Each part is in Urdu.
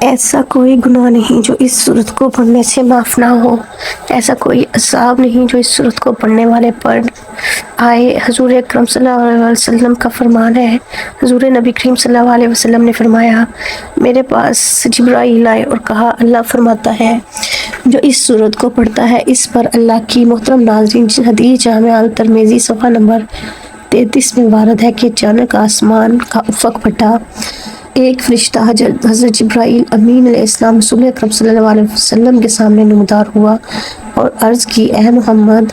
ایسا کوئی گناہ نہیں جو اس سورت کو پڑھنے سے معاف نہ ہو، ایسا کوئی عذاب نہیں جو اس سورت کو پڑھنے والے پر آئے۔ حضور اکرم صلی اللہ علیہ وسلم کا فرمان ہے، حضور نبی کریم صلی اللہ علیہ وسلم نے فرمایا، میرے پاس جبرائیل آئے اور کہا، اللہ فرماتا ہے جو اس سورت کو پڑھتا ہے اس پر اللہ کی محترم ناظرین حدیث جامعہ الترمذی صفحہ نمبر 33 میں وارد ہے کہ اچانک آسمان کا افق پھٹا، ایک فرشتہ حضرت جبرائیل امین علیہ السلام رسول اکرم صلی اللہ علیہ وسلم کے سامنے نمودار ہوا اور عرض کی، اے محمد،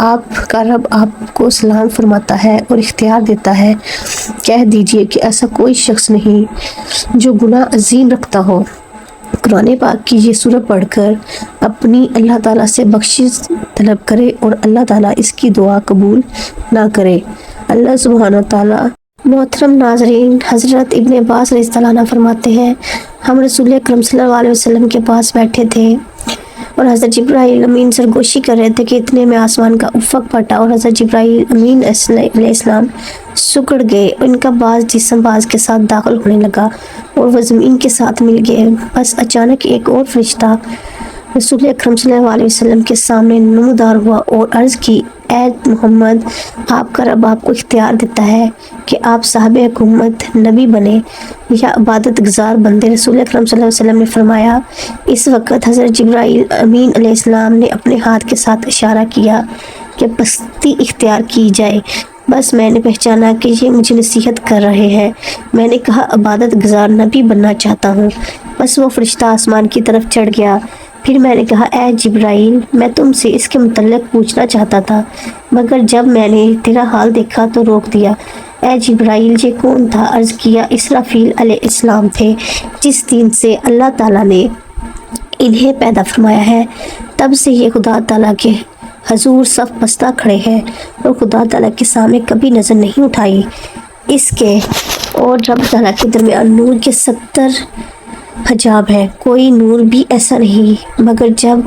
آپ کا رب آپ کو سلام فرماتا ہے اور اختیار دیتا ہے، کہہ دیجئے کہ ایسا کوئی شخص نہیں جو گناہ عظیم رکھتا ہو، قرآن پاک کی یہ سورہ پڑھ کر اپنی اللہ تعالیٰ سے بخشش طلب کرے اور اللہ تعالیٰ اس کی دعا قبول نہ کرے۔ اللہ سبحانہ تعالیٰ۔ محترم ناظرین، حضرت ابن عباس رضی اللہ عنہ فرماتے ہیں، ہم رسول اکرم صلی اللہ علیہ وسلم کے پاس بیٹھے تھے اور حضرت جبرائیل امین سرگوشی کر رہے تھے کہ اتنے میں آسمان کا افق پھٹا اور حضرت جبرائیل امین علیہ السلام سکڑ گئے، ان کا بعض جسم بعض کے ساتھ داخل ہونے لگا اور وہ زمین کے ساتھ مل گئے۔ بس اچانک ایک اور فرشتہ رسول اکرم صلی اللہ علیہ وسلم کے سامنے نمودار ہوا اور عرض کی، اے محمد، آپ کا رب آپ کو اختیار دیتا ہے کہ آپ صاحب حکومت نبی بنے یا عبادت گزار بندے۔ رسول اکرم صلی اللہ علیہ وسلم نے فرمایا، اس وقت حضرت جبرائیل امین علیہ السلام نے اپنے ہاتھ کے ساتھ اشارہ کیا کہ پستی اختیار کی جائے۔ بس میں نے پہچانا کہ یہ مجھے نصیحت کر رہے ہیں۔ میں نے کہا، عبادت گزار نبی بننا چاہتا ہوں۔ بس وہ فرشتہ آسمان کی طرف چڑھ گیا۔ پھر میں نے کہا، اے جبرائیل، میں تم سے اس کے متعلق پوچھنا چاہتا تھا، مگر جب میں نے تیرا حال دیکھا تو روک دیا۔ اے جبرائیل، یہ کون تھا؟ عرض کیا، اسرافیل علیہ السلام تھے، جس دن سے اللہ تعالیٰ نے انہیں پیدا فرمایا ہے، تب سے یہ خدا تعالیٰ کے حضور صف بستہ کھڑے ہیں اور خدا تعالیٰ کے سامنے کبھی نظر نہیں اٹھائی اس کے اور رب تعالیٰ کے درمیان نور کے 70 حجاب ہے، کوئی نور بھی ایسا نہیں مگر جب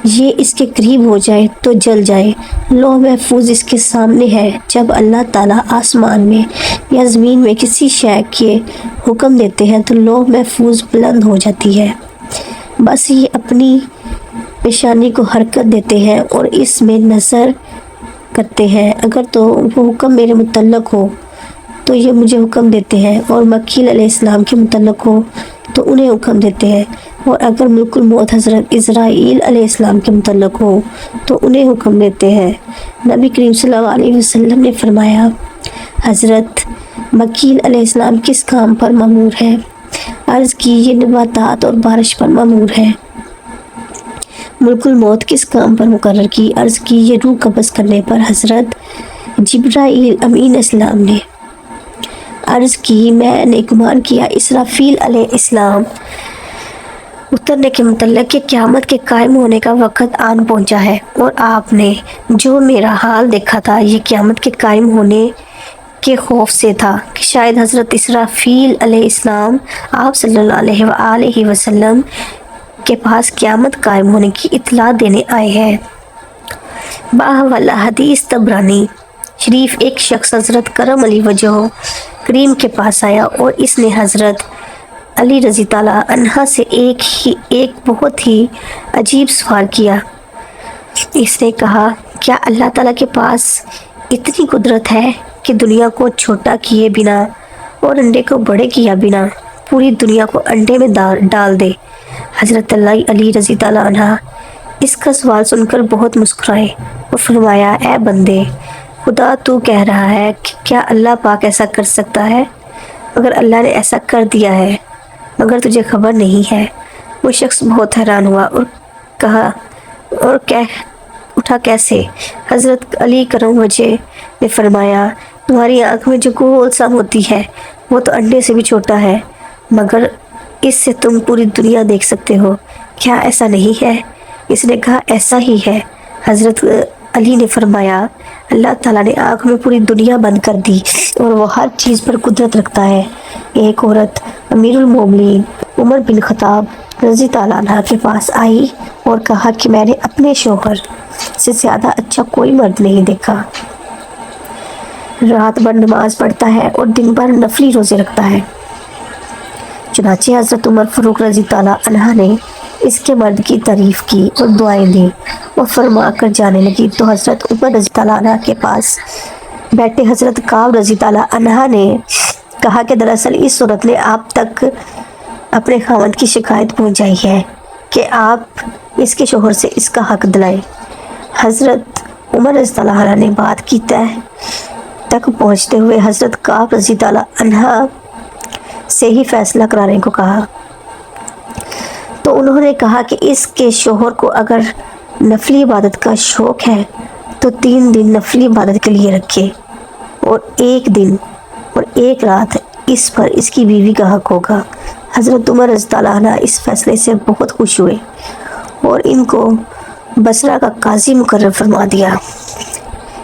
یہ اس کے قریب ہو جائے تو جل جائے۔ لوح محفوظ اس کے سامنے ہے، جب اللہ تعالیٰ آسمان میں یا زمین میں کسی شے کے حکم دیتے ہیں تو لوح محفوظ بلند ہو جاتی ہے۔ بس یہ اپنی پیشانی کو حرکت دیتے ہیں اور اس میں نظر کرتے ہیں، اگر تو وہ حکم میرے متعلق ہو تو یہ مجھے حکم دیتے ہیں، اور مکیل علیہ السلام کے متعلق ہو تو انہیں حکم دیتے ہیں، اور اگر ملک الموت حضرت اسرائیل علیہ السلام کے متعلق ہو تو انہیں حکم دیتے ہیں۔ نبی کریم صلی اللہ علیہ وسلم نے فرمایا، حضرت مکیل علیہ السلام کس کام پر مامور ہے؟ عرض کی، یہ نباتات اور بارش پر مامور ہے۔ ملک الموت کس کام پر مقرر کی؟ عرض کی، یہ روح قبض کرنے پر۔ حضرت جبرائیل امین السلام نے عرض کی، میں نے گمان کیا اسرافیل علیہ السلام اترنے کے متعلق کہ قیامت کے قائم ہونے کا وقت آن پہنچا ہے، اور آپ نے جو میرا حال دیکھا تھا یہ قیامت کے قائم ہونے کے خوف سے تھا کہ شاید حضرت اسرافیل علیہ السلام آپ صلی اللہ علیہ وآلہ وسلم کے پاس قیامت قائم ہونے کی اطلاع دینے آئے ہیں۔ باحوالہ حدیث طبرانی شریف، ایک شخص حضرت کرم علی وجہ کریم کے پاس آیا اور اس نے حضرت علی رضی اللہ عنہ سے ایک بہت ہی عجیب سوال کیا۔ اس نے کہا، کیا اللہ تعالیٰ کے پاس اتنی قدرت ہے کہ دنیا کو چھوٹا کیے بنا اور انڈے کو بڑے کیا بنا پوری دنیا کو انڈے میں ڈال دے؟ حضرت علی رضی اللہ عنہ اس کا سوال سن کر بہت مسکرائے اور فرمایا، اے بندے، خدا تو کہہ رہا ہے کہ کیا اللہ پاک ایسا کر سکتا ہے؟ اگر اللہ نے ایسا کر دیا ہے مگر تجھے خبر نہیں ہے۔ وہ شخص بہت حیران ہوا اور کہا، اور کہہ اٹھا کیسے؟ حضرت علی کرم وجہ نے فرمایا، تمہاری آنکھ میں جو گول سا موتی ہے وہ تو انڈے سے بھی چھوٹا ہے، مگر اس سے تم پوری دنیا دیکھ سکتے ہو، کیا ایسا نہیں ہے؟ اس نے کہا، ایسا ہی ہے۔ حضرت علی نے فرمایا، اللہ تعالیٰ نے آنکھ میں پوری دنیا بند کر دی اور وہ ہر چیز پر قدرت رکھتا ہے۔ ایک عورت امیر المومنین عمر بن خطاب رضی اللہ عنہ کے پاس آئی اور کہا کہ میں نے اپنے شوہر سے زیادہ اچھا کوئی مرد نہیں دیکھا، رات بھر نماز پڑھتا ہے اور دن بھر نفلی روزے رکھتا ہے، چنانچہ حضرت عمر فاروق رضی تعالیٰ عنہ نے اس کے مرد کی تعریف کی اور دعائیں دیں. وہ فرما کر جانے لگی تو حضرت عمر رضی تعالیٰ عنہ کے پاس بیٹھے حضرت کعب رضی تعالیٰ عنہ نے کہا کہ دراصل اس عورت نے آپ تک اپنے خاوند کی شکایت پہنچائی ہے کہ آپ اس کے شوہر سے اس کا حق دلائیں. حضرت عمر رضی تعالیٰ عنہ نے بات کی تہ تک پہنچتے ہوئے حضرت کعب رضی تعالیٰ عنہ سے ہی فیصلہ کرانے کو کہا. تو انہوں نے کہا کہ اس کے شوہر کو اگر نفلی عبادت کا شوق ہے تو 3 دن نفلی عبادت کے لیے رکھے اور 1 دن اور 1 رات اس پر اس کی بیوی کا حق ہوگا. حضرت عمر رضی اللہ عنہ اس فیصلے سے بہت خوش ہوئے اور ان کو بصرہ کا قاضی مقرر فرما دیا.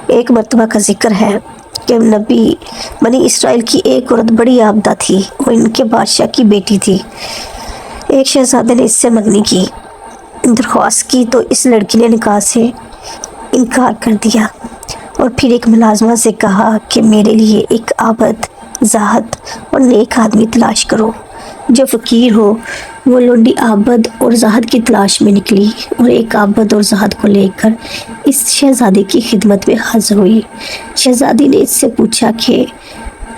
ایک مرتبہ کا ذکر ہے کہ نبی بنی اسرائیل کی ایک عورت بڑی عابدہ تھی اور ان کے بادشاہ کی بیٹی تھی. ایک شہزادے نے اس سے منگنی کی درخواست کی تو اس لڑکی نے نکاح سے انکار کر دیا اور پھر ایک ملازمہ سے کہا کہ میرے لیے ایک عابد، زاہد اور نیک آدمی تلاش کرو. جو فقیر ہو وہ لونڈی عابد اور زاہد کی تلاش میں نکلی اور ایک عابد اور زاہد کو لے کر اس شہزادی کی خدمت میں حاضر ہوئی. شہزادی نے اس سے پوچھا کہ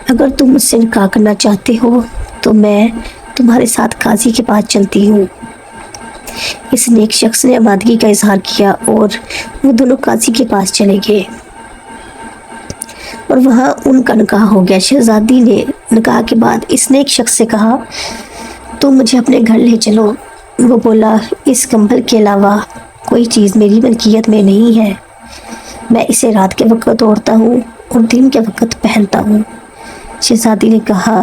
اگر تم مجھ سے نکاح کرنا چاہتے ہو تو میں تمہارے ساتھ قاضی کے پاس چلتی ہوں. اس نیک شخص نے آمادگی کا اظہار کیا اور وہ دونوں قاضی کے پاس چلے گئے اور وہاں ان کا نکاح ہو گیا. شہزادی نے نکاح کے بعد اس نیک شخص سے کہا تم مجھے اپنے گھر لے چلو. وہ بولا اس کمبل کے علاوہ کوئی چیز میری ملکیت میں نہیں ہے، میں اسے رات کے وقت اوڑھتا ہوں اور دن کے وقت پہنتا ہوں. شہزادی نے کہا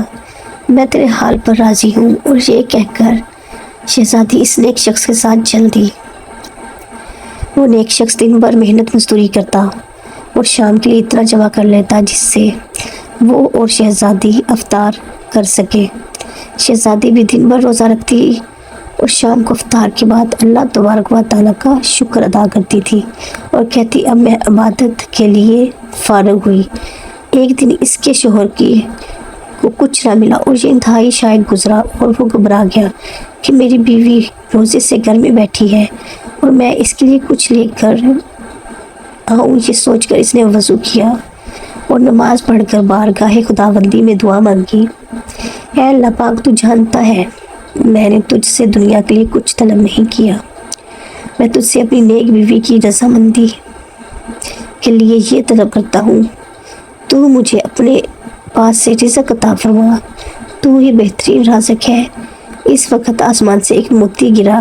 میں تیرے حال پر راضی ہوں، اور یہ کہہ کر شہزادی اس نیک شخص کے ساتھ چل دی. وہ نیک شخص دن بھر محنت مزدوری کرتا اور شام کے لیے اتنا جمع کر لیتا جس سے وہ اور شہزادی افطار کر سکے. شہزادی بھی دن بھر روزہ رکھتی اور شام کو افطار کے بعد اللہ تبارک و تعالیٰ کا شکر ادا کرتی تھی اور کہتی اب میں عبادت کے لیے فارغ ہوئی. ایک دن اس کے شوہر کو کچھ نہ ملا اور یہ انتہائی شائق گزرا اور وہ گھبرا گیا کہ میری بیوی روزے سے گھر میں بیٹھی ہے اور میں اس کے لیے کچھ لے کر آؤں. یہ سوچ کر اس نے وضو کیا اور نماز پڑھ کر بارگاہ خداوندی میں دعا مانگی. اے اللہ پاک تو جانتا ہے میں نے تجھ سے دنیا کے لیے کچھ طلب نہیں کیا، میں تجھ سے اپنی نیک بیوی کی رضامندی کے لیے یہ طلب کرتا ہوں تو مجھے اپنے پاس سے رزق عطا فرما، تو ہی بہترین رازق ہے. اس وقت آسمان سے ایک موتی گرا.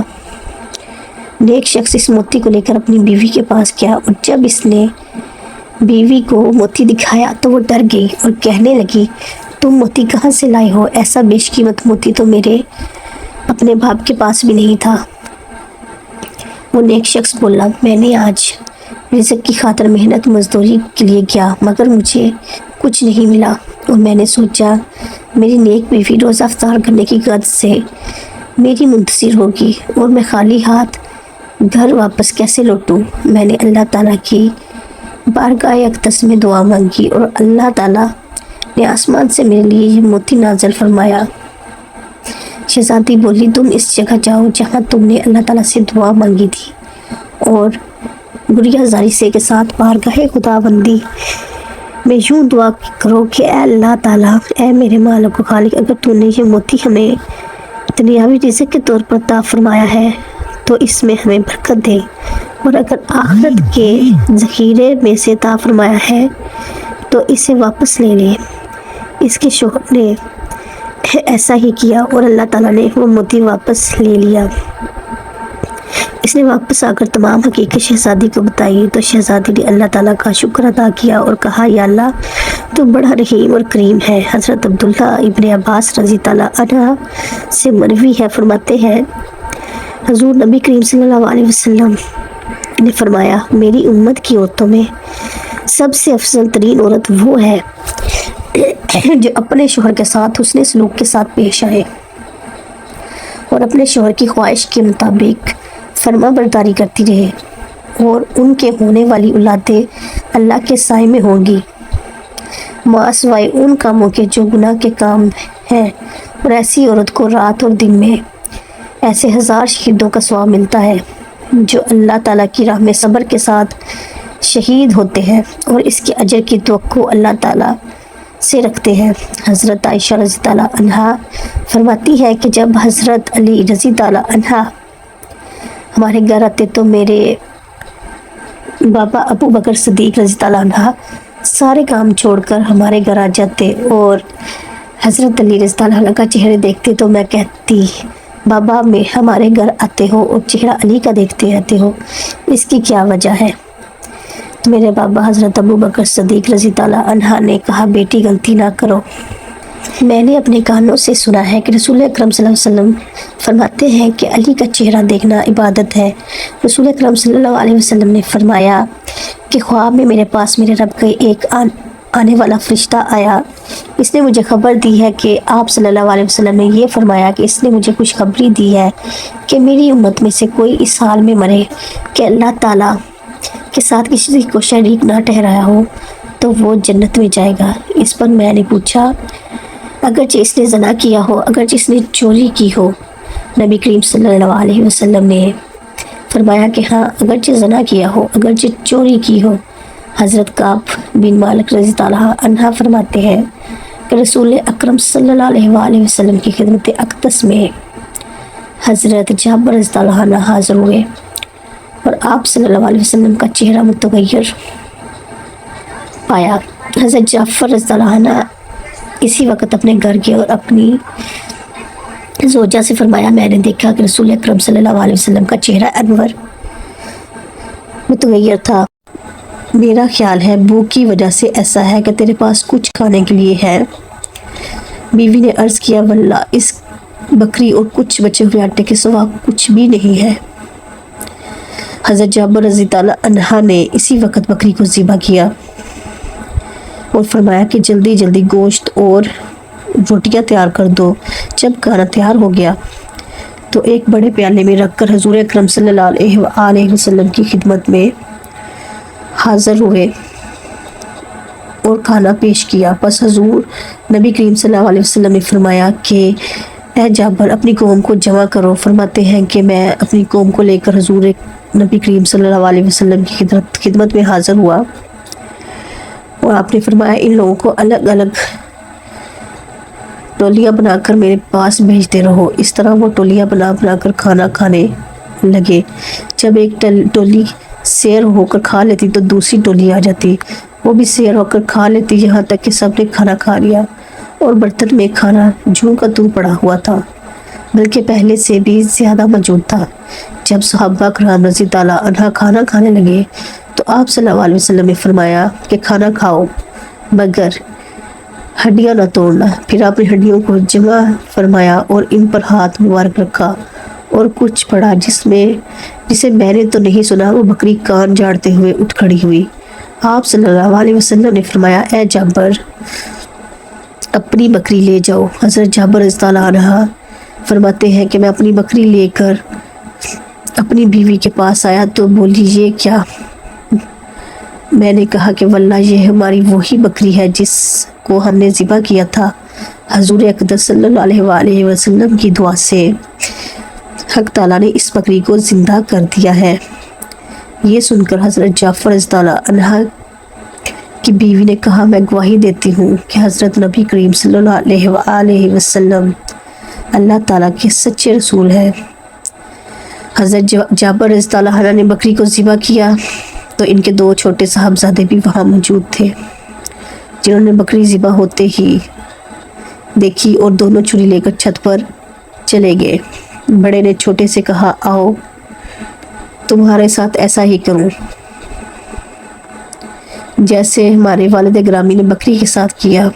نیک شخص اس موتی کو لے کر اپنی بیوی کے پاس گیا اور جب اس نے بیوی کو موتی دکھایا تو وہ ڈر گئی اور کہنے لگی تم موتی کہاں سے لائے ہو؟ ایسا بیش قیمت موتی تو میرے اپنے باپ کے پاس بھی نہیں تھا. وہ نیک شخص بولا میں نے آج رزق کی خاطر محنت مزدوری کے لیے گیا مگر مجھے کچھ نہیں ملا اور میں نے سوچا میری نیک بیوی روزہ افطار کرنے کی غرض سے میری منتظر ہوگی اور میں خالی ہاتھ گھر واپس کیسے لوٹوں. میں نے اللہ تعالیٰ کی بارگاہ اقدس میں دعا مانگی اور اللہ تعالیٰ نے آسمان سے میرے لیے یہ موتی نازل فرمایا. شہزادی بولی تم اس جگہ جاؤ جہاں تم نے اللہ تعالیٰ سے دعا مانگی تھی اور گریہ زاری سے کے ساتھ بارگاہ خداوندی میں یوں دعا کرو کہ اے اللہ تعالیٰ، اے میرے مالک و خالق، اگر تو نے یہ موتی ہمیں دنیاوی رزق کے طور پر عطا فرمایا ہے تو اس میں ہمیں برکت دے، اور اگر آخرت کے ذخیرے میں سے عطا فرمایا ہے تو اسے واپس لے لے. اس کے شوہر نے ایسا ہی کیا اور اللہ تعالیٰ نے وہ موتی واپس لے لیا. اس نے واپس آ کر تمام حقیقت شہزادی کو بتائی تو شہزادی نے اللہ تعالیٰ کا شکر ادا کیا اور کہا یا اللہ تو بڑا رحیم اور کریم ہے. حضرت عبداللہ ابن عباس رضی اللہ عنہ سے مروی ہے، فرماتے ہیں حضور نبی کریم صلی اللہ علیہ وسلم نے فرمایا میری امت کی عورتوں میں سب سے افضل ترین عورت وہ ہے جو اپنے شوہر کے ساتھ حسن سلوک کے ساتھ پیش آئے اور اپنے شوہر کی خواہش کے مطابق فرما برداری کرتی رہے اور ان کے ہونے والی اولادیں اللہ کے سائے میں ہوں گی، مع سوائے ان کاموں کے جو گناہ کے کام ہیں اور ایسی عورت کو رات اور دن میں ایسے 1000 شہیدوں کا ثواب ملتا ہے جو اللہ تعالیٰ کی راہ میں صبر کے ساتھ شہید ہوتے ہیں اور اس کے اجر کی توقع اللہ تعالیٰ سے رکھتے ہیں۔ حضرت عائشہ رضی اللہ عنہا فرماتی ہے کہ جب حضرت علی رضی اللہ عنہ ہمارے گھر آتے تو میرے بابا ابو بکر صدیق رضی اللہ عنہ سارے کام چھوڑ کر ہمارے گھر آ جاتے اور حضرت علی رضی اللہ عنہ کا چہرے دیکھتے تو میں کہتی بابا میں ہمارے گھر آتے ہو اور چہرہ علی کا دیکھتے رہتے ہو، اس کی کیا وجہ ہے؟ میرے بابا حضرت ابو بکر صدیق رضی اللہ عنہ نے کہا بیٹی غلطی نہ کرو، میں نے اپنے کانوں سے سنا ہے کہ رسول اکرم صلی اللہ علیہ وسلم فرماتے ہیں کہ علی کا چہرہ دیکھنا عبادت ہے۔ رسول اکرم صلی اللہ علیہ وسلم نے فرمایا کہ خواب میں میرے پاس میرے رب کا ایک آنے والا فرشتہ آیا، اس نے مجھے خبر دی ہے کہ آپ صلی اللہ علیہ وسلم نے یہ فرمایا کہ اس نے مجھے خوشخبری دی ہے کہ میری امت میں سے کوئی اس حال میں مرے کہ اللہ تعالیٰ کے ساتھ کسی کو شریک نہ ٹھہرایا ہو تو وہ جنت میں جائے گا۔ اس پر میں نے پوچھا اگرچہ اس نے زنا کیا ہو، اگرچہ اس نے چوری کی ہو؟ نبی کریم صلی اللہ علیہ وسلم نے فرمایا کہ ہاں اگرچہ زنا کیا ہو، اگرچہ چوری کی ہو۔ حضرت کعب بن مالک رضی اللہ عنہ فرماتے ہیں کہ رسول اکرم صلی اللہ علیہ وآلہ وسلم کی خدمت اقدس میں حضرت جابر رضی اللہ عنہ حاضر ہوئے اور آپ صلی اللہ علیہ وسلم کا چہرہ متغیر پایا۔ حضرت جعفر رضی اللہ عنہ اسی وقت اپنے گھر گئے اور اپنی زوجہ سے فرمایا میں نے دیکھا کہ رسول اکرم صلی اللہ علیہ وسلم کا چہرہ انور متغیر تھا، میرا خیال ہے بھوک کی وجہ سے ایسا ہے کہ تیرے پاس کچھ کھانے کے لیے ہے۔ بیوی نے عرض کیا واللہ اس بکری اور کچھ بچے ہوئے آٹے کے سوا کچھ بھی نہیں ہے۔ حضرت جابر رضی اللہ عنہ نے اسی وقت بکری کو ذبح کیا اور فرمایا کہ جلدی جلدی گوشت اور روٹیاں تیار کر دو۔ جب کھانا تیار ہو گیا تو ایک بڑے پیالے میں رکھ کر حضور اکرم صلی اللہ علیہ وآلہ وسلم کی خدمت میں حاضر ہوئے اور کھانا پیش کیا۔ پس حضور نبی کریم صلی اللہ علیہ وسلم نے فرمایا کہ اے جابر اپنی قوم کو جمع کرو۔ فرماتے ہیں کہ میں اپنی قوم کو لے کر حضور نبی کریم صلی اللہ علیہ وسلم کی خدمت میں حاضر ہوا اور آپ نے فرمایا ان لوگوں کو الگ الگ ٹولیاں بنا کر میرے پاس بھیجتے رہو۔ اس طرح وہ ٹولیاں بنا بنا کر کھانا کھانے لگے۔ جب ایک ٹولی سیر ہو کر کھا لیتی تو دوسری ٹولی آ جاتی، وہ بھی سیر ہو کر کھا لیتی، یہاں تک کہ سب نے کھانا کھا لیا اور برتن میں کھانا جوں کا توں پڑا ہوا تھا، بلکہ پہلے سے بھی زیادہ موجود تھا۔ جب صحابہ کرام رضی اللہ عنہ کھانا کھانے لگے تو آپ صلی اللہ علیہ وسلم نے فرمایا کہ کھانا کھاؤ مگر ہڈیاں نہ توڑنا۔ پھر آپ نے ہڈیوں کو جمع فرمایا اور ان پر ہاتھ مبارک رکھا اور کچھ پڑا جسے میں نے تو نہیں سنا، وہ بکری کان جاڑتے ہوئے اٹھ کھڑی ہوئی۔ آپ صلی اللہ علیہ وسلم نے فرمایا اے جابر اپنی بکری لے جاؤ۔ حضرت جابر رضی اللہ عنہ فرماتے ہیں کہ میں اپنی بکری لے کر اپنی بیوی کے پاس آیا تو بولی یہ کیا؟ میں نے کہا کہ واللہ یہ ہماری وہی بکری ہے جس کو ہم نے ذبح کیا تھا، حضور اقدس صلی اللہ علیہ وآلہ وسلم کی دعا سے حق تعالیٰ نے اس بکری کو زندہ کر دیا ہے۔ یہ سن کر حضرت جعفر رضی اللہ عنہ کی بیوی نے کہا میں گواہی دیتی ہوں کہ حضرت نبی کریم صلی اللہ علیہ وآلہ وسلم اللہ تعالیٰ کے سچے رسول ہیں۔ حضرت جابر رضی اللہ عنہ نے بکری کو ذبح کیا تو ان کے 2 چھوٹے صاحبزادے بھی وہاں موجود تھے، جنہوں نے بکری ذبح ہوتے ہی دیکھی اور دونوں چھری لے کر چھت پر چلے گئے۔ بڑے نے چھوٹے سے کہا آؤ تمہارے ساتھ ایسا ہی کروں جیسے ہمارے والد گرامی نے بکری کے ساتھ کیا۔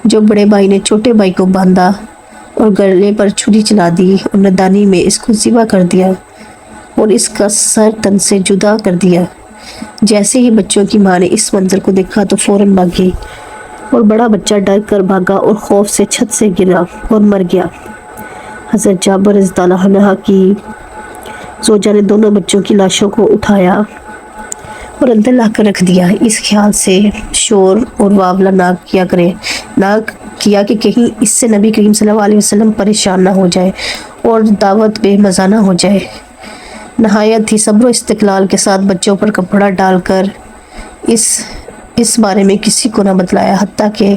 جو بڑے بھائی نے چھوٹے بھائی کو باندھا اور گلے پر چھری چلا دی اور ندانی میں اس کو ذبح کر دیا اور اس کا سر تن سے جدا کر دیا۔ جیسے ہی بچوں کی ماں نے اس منظر کو دیکھا تو فوراً بھاگی اور بڑا بچہ ڈر کر بھاگا اور خوف سے چھت سے گرا اور مر گیا۔ حضرت جابر رضی اللہ عنہ کی زوجہ نے دونوں بچوں کی لاشوں کو اٹھایا اور اندر لا کر رکھ دیا۔ اس خیال سے شور اور واولہ نہ کیا کہ کہیں اس سے نبی کریم صلی اللہ علیہ وسلم پریشان نہ ہو جائے اور دعوت بے مزہ نہ ہو جائے۔ نہایت ہی صبر و استقلال کے ساتھ بچوں پر کپڑا ڈال کر اس بارے میں کسی کو نہ بتلایا، حتیٰ کہ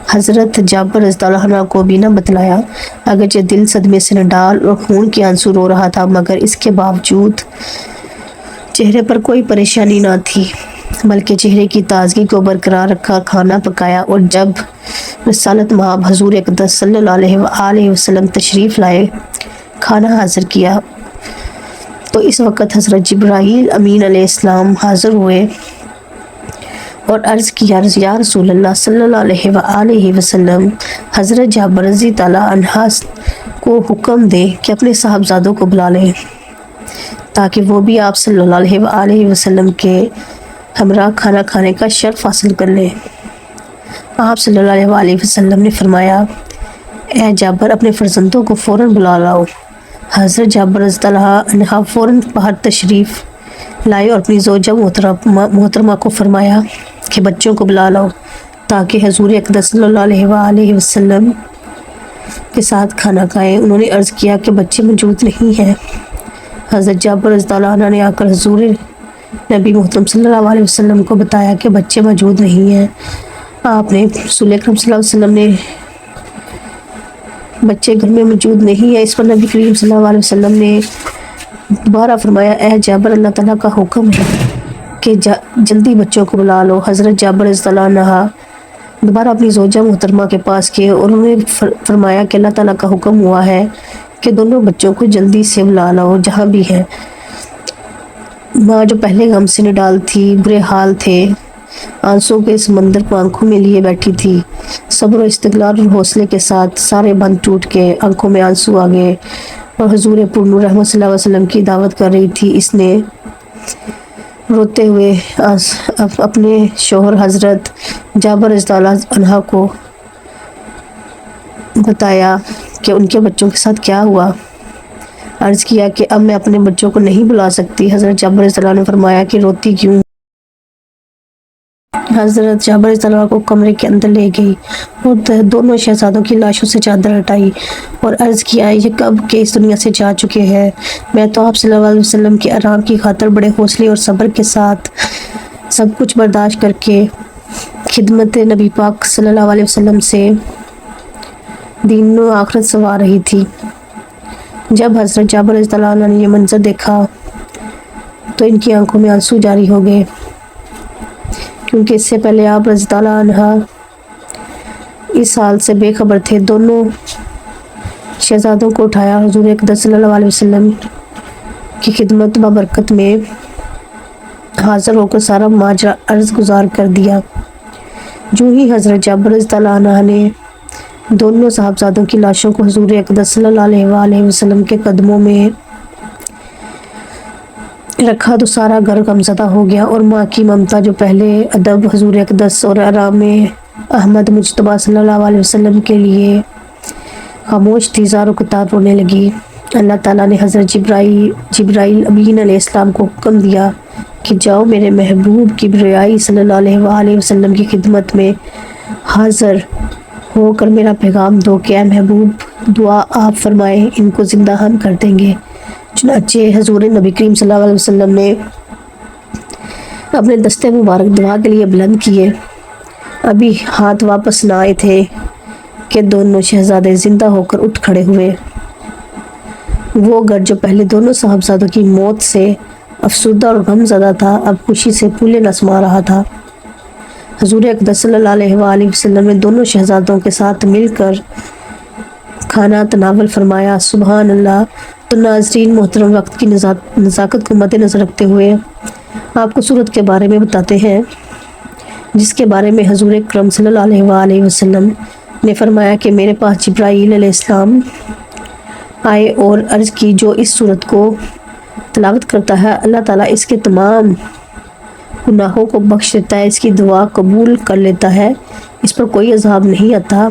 حضرت جابر رضی اللہ عنہ کو بھی نہ بتلایا۔ اگرچہ دل صدمے سے نڈال اور خون کے آنسو رو رہا تھا، مگر اس کے باوجود چہرے پر کوئی پریشانی نہ تھی، بلکہ چہرے کی تازگی کو برقرار رکھا، کھانا پکایا، اور جب رسالت مآب حضور اقدس صلی اللہ علیہ وسلم تشریف لائے، کھانا حاضر کیا، تو اس وقت حضرت جبرائیل امین علیہ السلام حاضر ہوئے اور عرض کیا، یا رسول اللہ صلی اللہ علیہ وسلم، حضرت جابر رضی اللہ عنہ کو حکم دے کہ اپنے صاحبزادوں کو بلا لیں تاکہ وہ بھی آپ صلی اللہ علیہ وسلم کے ہمراہ کھانا کھانے کا شرف حاصل کر لیں۔ آپ صلی اللہ علیہ وسلم نے فرمایا، اے جابر، اپنے فرزندوں کو فوراً بلا لاؤ۔ حضرت جابر رضی اللہ عنہ فوراً باہر تشریف لائے اور اپنی زوجہ محترمہ کو فرمایا کہ بچوں کو بلا لاؤ تاکہ حضور اقدس صلی اللہ علیہ وسلم کے ساتھ کھانا کھائیں۔ انہوں نے عرض کیا کہ بچے موجود نہیں ہیں۔ حضرت جابر رضی اللہ عنہ نے آ کر حضور نبی محترم صلی اللہ علیہ وسلم کو بتایا کہ بچے موجود نہیں ہیں۔ آپ نے رسول اکرم صلی اللہ علیہ وسلم نے بچے گھر میں موجود نہیں ہیں۔ اس پر نبی کریم صلی اللہ علیہ وسلم نے دوبارہ فرمایا، اے جابر، اللہ تعالیٰ کا حکم ہے کہ جلدی بچوں کو بلا لو۔ حضرت جابر رضی اللہ عنہ دوبارہ اپنی زوجہ محترمہ کے پاس گئے اور انہوں نے فرمایا کہ اللہ تعالیٰ کا حکم ہوا ہے کہ دونوں بچوں کو جلدی سے بلا لاؤ جہاں بھی ہیں۔ ماں جو پہلے غم سے نڈال تھی، برے حال تھے، آنسوں کے سمندر کو آنکھوں میں لیے بیٹھی تھی، صبر و استقلال اور حوصلے کے ساتھ سارے بند ٹوٹ کے آنکھوں میں آنسو آ گئے اور حضور پر نور رحمت صلی اللہ علیہ وسلم کی دعوت کر رہی تھی۔ اس نے روتے ہوئے اپنے شوہر حضرت جابر رضی اللہ عنہ کو بتایا کہ ان کے بچوں کے ساتھ کیا ہوا۔ عرض کیا کہ اب میں اپنے بچوں کو نہیں بلا سکتی۔ حضرت جابر رضی اللہ عنہ نے فرمایا کہ روتی کیوں؟ حضرت جابر رضی اللہ عنہ کو کمرے کے اندر لے گئی اور دونوں شہزادوں کی لاشوں سے چادر ہٹائی اور عرض کیا، یہ کب کے اس دنیا سے جا چکے ہیں؟ میں تو آپ صلی اللہ علیہ وسلم کے آرام کی خاطر بڑے حوصلے اور صبر کے ساتھ سب کچھ برداشت کر کے خدمت نبی پاک صلی اللہ علیہ وسلم سے دین و آخرت سنوار رہی تھی۔ جب حضرت جابر رضی اللہ عنہ نے یہ منظر دیکھا تو ان کی آنکھوں میں آنسو جاری ہو گئے، کیونکہ اس سے پہلے آپ رضی اللہ عنہ اس حال سے بے خبر تھے۔ دونوں شہزادوں کو اٹھایا، حضور اقدس صلی اللہ علیہ وسلم کی خدمت بابرکت میں حاضر ہو کر سارا ماجرا عرض گزار کر دیا۔ جو ہی حضرت جابر رضی اللہ عنہ نے دونوں صاحبزادوں کی لاشوں کو حضور اقدس صلی اللہ علیہ وسلم کے قدموں میں رکھا تو سارا گھر غمزدہ ہو گیا، اور ماں کی ممتا جو پہلے ادب حضور اقدس اور آرام احمد مجتبیٰ صلی اللہ علیہ وسلم کے لیے خاموش تھی، زار و قطار رونے لگی۔ اللہ تعالیٰ نے حضرت جبرائیل امین علیہ السلام کو حکم دیا کہ جاؤ میرے محبوب کبریائی صلی اللہ علیہ وسلم کی خدمت میں حاضر ہو کر میرا پیغام دو کہ اے محبوب، دعا آپ فرمائیں، ان کو زندہ ہم کر دیں گے۔ چنانچہ حضور نبی کریم صلی اللہ علیہ وسلم نے اپنے دستے مبارک دعا کے لیے بلند کیے، ابھی ہاتھ واپس نہ آئے تھے کہ دونوں شہزادے زندہ ہو کر اٹھ کھڑے ہوئے۔ وہ گھر جو پہلے دونوں صاحبزادوں کی موت سے افسردہ اور غم زدہ تھا، اب خوشی سے پھولے نہ سما رہا تھا۔ حضور اقدس صلی اللہ علیہ وسلم نے دونوں شہزادوں کے ساتھ مل کر کھانا تناول فرمایا۔ سبحان اللہ۔ تو ناظرین محترم، وقت کی نزاکت کو مد نظر رکھتے ہوئے آپ کو صورت کے بارے میں بتاتے ہیں، جس کے بارے میں حضور اکرم صلی اللہ علیہ وسلم نے فرمایا کہ میرے پاس جبرائیل علیہ السلام آئے اور عرض کی، جو اس صورت کو تلاوت کرتا ہے اللہ تعالیٰ اس کے تمام گناہوں کو بخش دیتا ہے، اس کی دعا قبول کر لیتا ہے، اس پر کوئی عذاب نہیں آتا،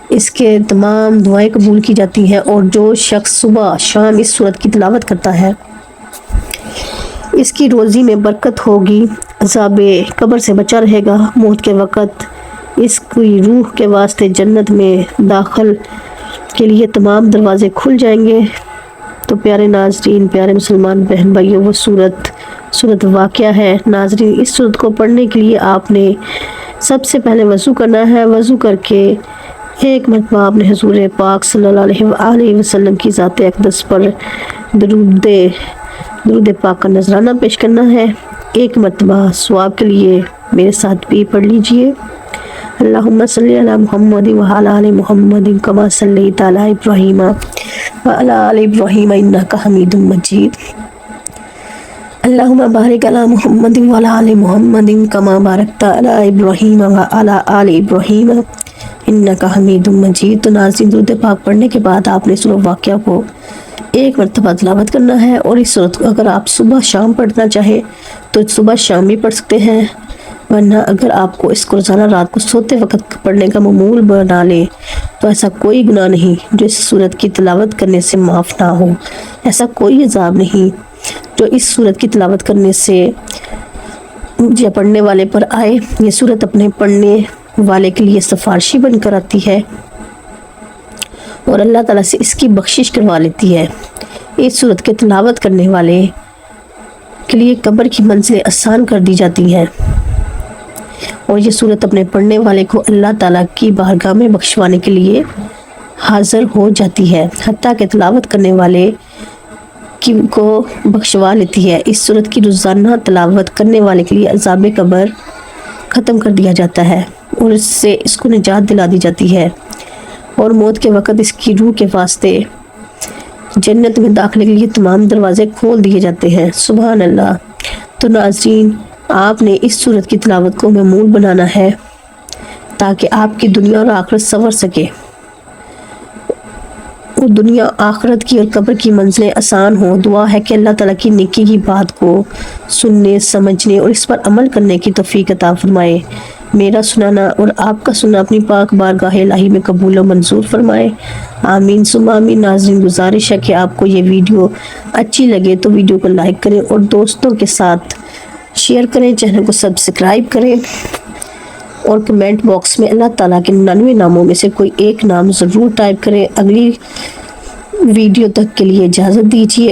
اس کے تمام دعائیں قبول کی جاتی ہیں، اور جو شخص صبح شام اس صورت کی تلاوت کرتا ہے اس کی روزی میں برکت ہوگی، عذاب قبر سے بچا رہے گا، موت کے وقت اس کی روح کے واسطے جنت میں داخل کے لیے تمام دروازے کھل جائیں گے۔ تو پیارے ناظرین، پیارے مسلمان بہن بھائیوں، وہ صورت واقعہ ہے۔ ناظرین، اس صورت کو پڑھنے کے لیے آپ نے سب سے پہلے وضو کرنا ہے۔ وضو کر کے ایک مرتبہ آپ نے حضور پاک صلی اللہ علیہ وآلہ وسلم کی ذات اقدس پر درود پاک کا نذرانہ پیش کرنا ہے۔ ایک مرتبہ ثواب کے لیے میرے ساتھ بھی پڑھ لیجئے۔ اللہم صلی علی محمد وعلی آل محمد کما صلیت علی ابراہیم وعلی آل ابراہیم انک حمید مجید۔ اللہم بارک علی محمد وعلی آل محمد کما بارکت علی ابراہیم وعلی آل ابراہیم انک حمید مجید۔ تو ناظرین، درود پاک پڑھنے کے بعد آپ نے سورہ واقعہ کو ایک مرتبہ تلاوت کرنا ہے، اور اس صورت کو اگر آپ صبح شام پڑھنا چاہیں تو صبح شام بھی پڑھ سکتے ہیں، ورنہ اگر آپ کو اس کو روزانہ رات کو سوتے وقت پڑھنے کا معمول بنا لیں تو ایسا کوئی گناہ نہیں جو اس صورت کی تلاوت کرنے سے معاف نہ ہو۔ ایسا کوئی عذاب نہیں جو اس صورت کی تلاوت کرنے سے یا پڑھنے والے پر آئے۔ یہ صورت اپنے پڑھنے والے کے لیے سفارشی بن کر آتی ہے اور اللہ تعالیٰ سے اس کی بخشش کروا لیتی ہے۔ اس صورت کے تلاوت کرنے والے کے لیے قبر کی منزلیں آسان کر دی جاتی ہیں، اور یہ صورت اپنے پڑھنے والے کو اللہ تعالیٰ کی بارگاہ میں بخشوانے کے لیے حاضر ہو جاتی ہے، حتیٰ کہ تلاوت کرنے والے کو بخشوا لیتی ہے۔ اس صورت کی روزانہ تلاوت کرنے والے کے لیے عذاب قبر ختم کر دیا جاتا ہے، اور اس کو نجات دلا دی جاتی ہے، اور موت کے وقت اس کی روح کے واسطے جنت میں داخلے کے لیے تمام دروازے کھول دیے جاتے ہیں۔ سبحان اللہ۔ تو ناظرین، آپ نے اس صورت کی تلاوت کو معمول بنانا ہے تاکہ آپ کی دنیا اور آخرت سنور سکے، اور دنیا آخرت کی اور قبر کی منزلیں آسان ہوں۔ دعا ہے کہ اللہ تعالیٰ کی نیکی کی بات کو سننے، سمجھنے اور اس پر عمل کرنے کی توفیق عطا فرمائے۔ میرا سنانا اور آپ کا سننا اپنی پاک بارگاہ الہی میں قبول و منظور فرمائے، آمین ثم آمین۔ ناظرین، گزارش ہے کہ آپ کو یہ ویڈیو اچھی لگے تو ویڈیو کو لائک کریں اور دوستوں کے ساتھ شیئر کریں، چینل کو سبسکرائب کریں، اور کمنٹ باکس میں اللہ تعالیٰ کے 99 ناموں میں سے کوئی ایک نام ضرور ٹائپ کریں۔ اگلی ویڈیو تک کے لیے اجازت دیجیے۔